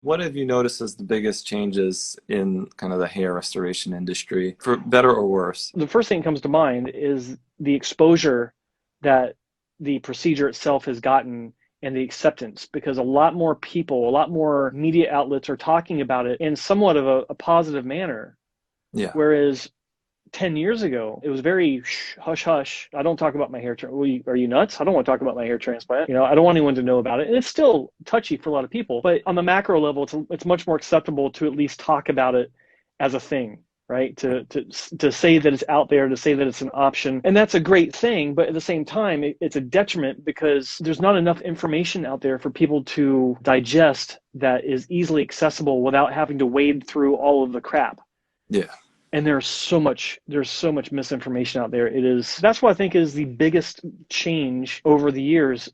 What have you noticed as the biggest changes in kind of the hair restoration industry, for better or worse? The first thing that comes to mind is the exposure that the procedure itself has gotten and the acceptance, because a lot more people, a lot more media outlets are talking about it in somewhat of a positive manner. Yeah. Whereas 10 years ago, it was very hush hush. I don't talk about my hair. Are you nuts? I don't want to talk about my hair transplant. I don't want anyone to know about it. And it's still touchy for a lot of people. But on the macro level, it's much more acceptable to at least talk about it as a thing, right? To say that it's out there, to say that it's an option. And that's a great thing. But at the same time, it's a detriment because there's not enough information out there for people to digest that is easily accessible without having to wade through all of the crap. Yeah. And there's so much misinformation out there. That's what I think is the biggest change over the years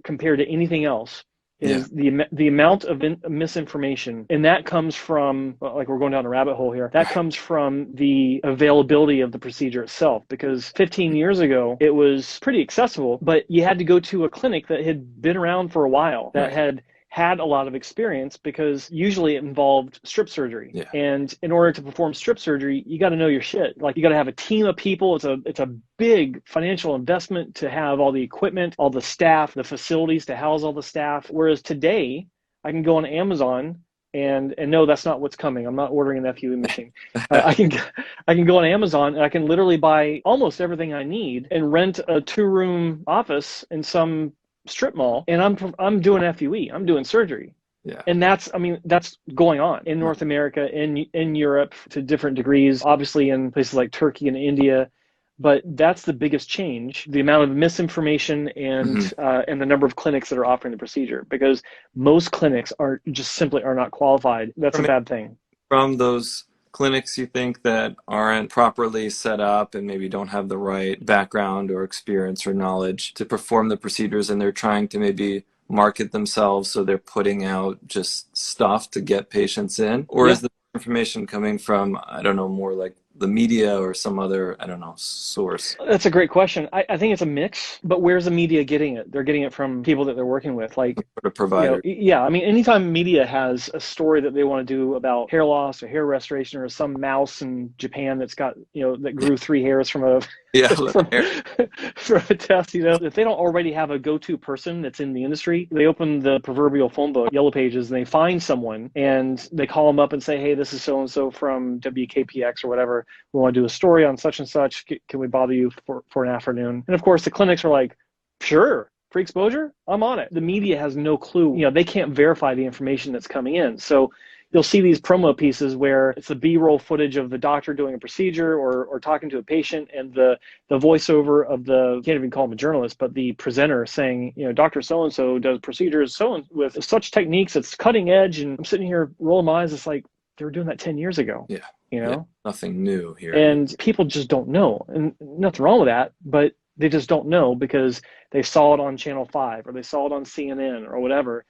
compared to anything else Yeah. is the amount of misinformation. And that comes from, like, we're going down a rabbit hole here. That comes from the availability of the procedure itself, because 15 years ago, it was pretty accessible, but you had to go to a clinic that had been around for a while, that Right. had a lot of experience, because usually it involved strip surgery. Yeah. And in order to perform strip surgery, you got to know your shit. Like, you got to have a team of people. It's a big financial investment to have all the equipment, all the staff, the facilities to house all the staff. Whereas today, I can go on Amazon and no, that's not what's coming. I'm not ordering an FUE machine. I can go on Amazon and I can literally buy almost everything I need and rent a 2-room office in some strip mall, and I'm doing FUE. I'm doing surgery. Yeah. And that's going on in North America, in Europe to different degrees, obviously in places like Turkey and India. But that's the biggest change: the amount of misinformation Mhm. and the number of clinics that are offering the procedure. Because most clinics are just simply are not qualified. That's a bad thing. From those clinics you think that aren't properly set up and maybe don't have the right background or experience or knowledge to perform the procedures, and they're trying to maybe market themselves, so they're putting out just stuff to get patients in? Or Yeah. is the information coming from, I don't know, more like the media or some other, I don't know, source? That's a great question. I think it's a mix, but where's the media getting it? They're getting it from people that they're working with. Like, Sort of provider. yeah, I mean, anytime media has a story that they want to do about hair loss or hair restoration, or some mouse in Japan that's got, that grew 3 hairs from a Yeah. from from a test, if they don't already have a go-to person that's in the industry, they open the proverbial phone book, Yellow Pages, and they find someone and they call them up and say, hey, this is so and so from WKPX or whatever. We want to do a story on such and such. Can we bother you for an afternoon? And of course, the clinics are like, sure. Free exposure, I'm on it. The media has no clue. They can't verify the information that's coming in. So you'll see these promo pieces where it's the B-roll footage of the doctor doing a procedure or talking to a patient, and the voiceover of you can't even call him a journalist, but the presenter saying, Dr. So-and-so does procedures with such techniques, it's cutting edge. And I'm sitting here rolling my eyes. It's like, they were doing that 10 years ago, Yeah. you Yeah. know? Nothing new here. And people just don't know. And nothing wrong with that, but they just don't know because they saw it on Channel 5 or they saw it on CNN or whatever.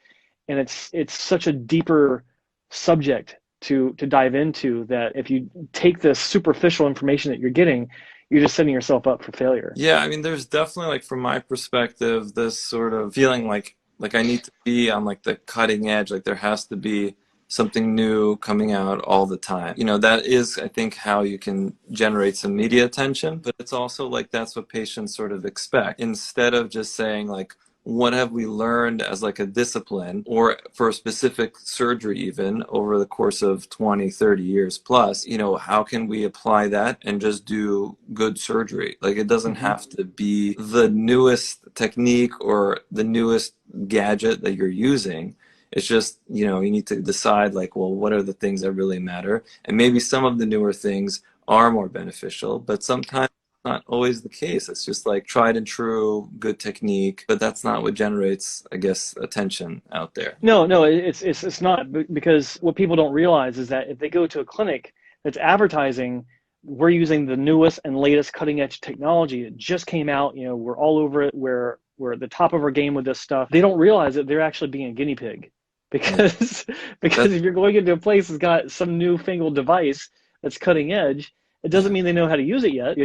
And it's such a deeper subject to dive into, that if you take this superficial information that you're getting, you're just setting yourself up for failure. Yeah, I mean, there's definitely, like, from my perspective, this sort of feeling like I need to be on like the cutting edge, like there has to be something new coming out all the time. That is, I think, how you can generate some media attention, but it's also like that's what patients sort of expect. Instead of just saying like, what have we learned as like a discipline or for a specific surgery even over the course of 20, 30 years plus, how can we apply that and just do good surgery? Like, it doesn't Mm-hmm. have to be the newest technique or the newest gadget that you're using. It's just, you need to decide like, well, what are the things that really matter? And maybe some of the newer things are more beneficial, but sometimes not always the case. It's just like tried and true, good technique, but that's not what generates, I guess, attention out there. No, it's not, because what people don't realize is that if they go to a clinic that's advertising, we're using the newest and latest cutting edge technology. It just came out, we're all over it. We're at the top of our game with this stuff. They don't realize that they're actually being a guinea pig, Yeah, because that's if you're going into a place that's got some newfangled device that's cutting edge, it doesn't yeah, mean they know how to use it yet,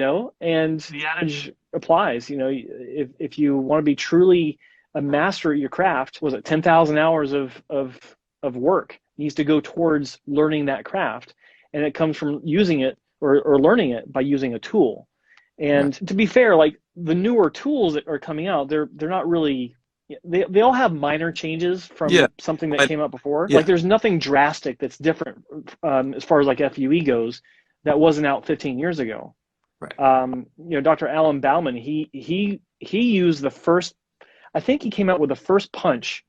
and the adage applies. If you want to be truly a master at your craft, was it 10,000 hours of work needs to go towards learning that craft. And it comes from using it or learning it by using a tool. And to be fair, like the newer tools that are coming out, they're not really, they all have minor changes from something that came out before. Like there's nothing drastic that's different as far as like FUE goes that wasn't out 15 years ago. You know, Dr. Alan Bauman, he used the first, I think he came out with the first punch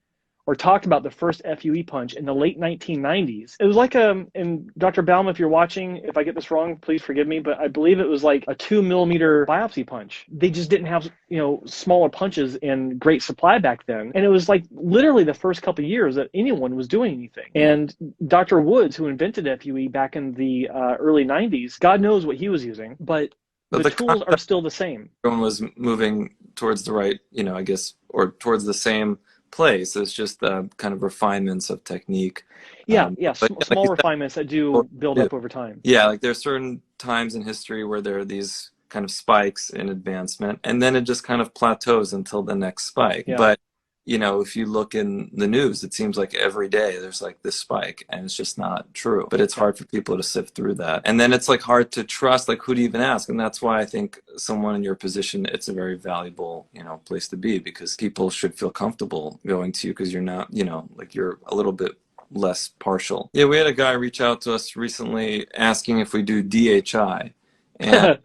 or talked about the first FUE punch in the late 1990s. It was like and Dr. Bauman, if you're watching, if I get this wrong, please forgive me, but I believe it was like a 2 millimeter biopsy punch. They just didn't have, you know, smaller punches in great supply back then. And it was like literally the first couple of years that anyone was doing anything. And Dr. Woods, who invented FUE back in the early 90s, God knows what he was using, but the tools are still the same. Everyone was moving towards the right, you know, I guess, or towards the same place. It's just kind of refinements of technique. Small refinements that do build up over time. Yeah, like there's certain times in history where there are these kind of spikes in advancement, and then it just kind of plateaus until the next spike. But you know, if you look in the news, it seems like every day there's like this spike, and it's just not true. But it's hard for people to sift through that. And then it's like hard to trust, like who to even ask. And that's why I think someone in your position, it's a very valuable, you know, place to be, because people should feel comfortable going to you because you're not, you know, like you're a little bit less partial. Yeah, we had a guy reach out to us recently asking if we do DHI. And,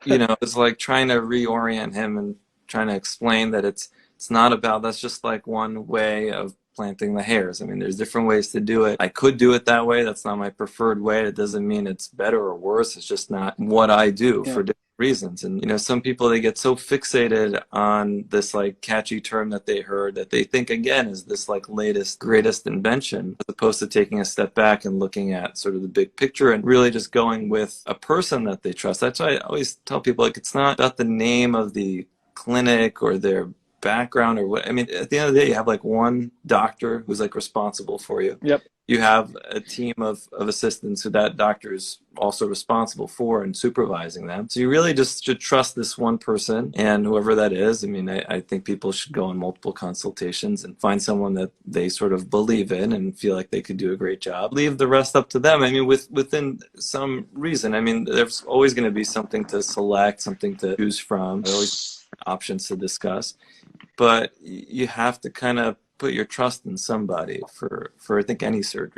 you know, it's like trying to reorient him and trying to explain that it's not about, that's just like one way of planting the hairs. I mean, there's different ways to do it. I could do it that way. That's not my preferred way. It doesn't mean it's better or worse. It's just not what I do for different reasons. And, you know, some people, they get so fixated on this like catchy term that they heard that they think, again, is this like latest, greatest invention, as opposed to taking a step back and looking at sort of the big picture and really just going with a person that they trust. That's why I always tell people, like, it's not about the name of the clinic or their background or what. I mean, at the end of the day, you have like one doctor who's like responsible for you. You have a team of assistants who that doctor is also responsible for and supervising them. So you really just should trust this one person, and whoever that is. I mean, I think people should go on multiple consultations and find someone that they sort of believe in and feel like they could do a great job. Leave the rest up to them. I mean, within some reason. I mean, there's always going to be something to select, something to choose from. There's always options to discuss. But you have to kind of put your trust in somebody for I think any surgery.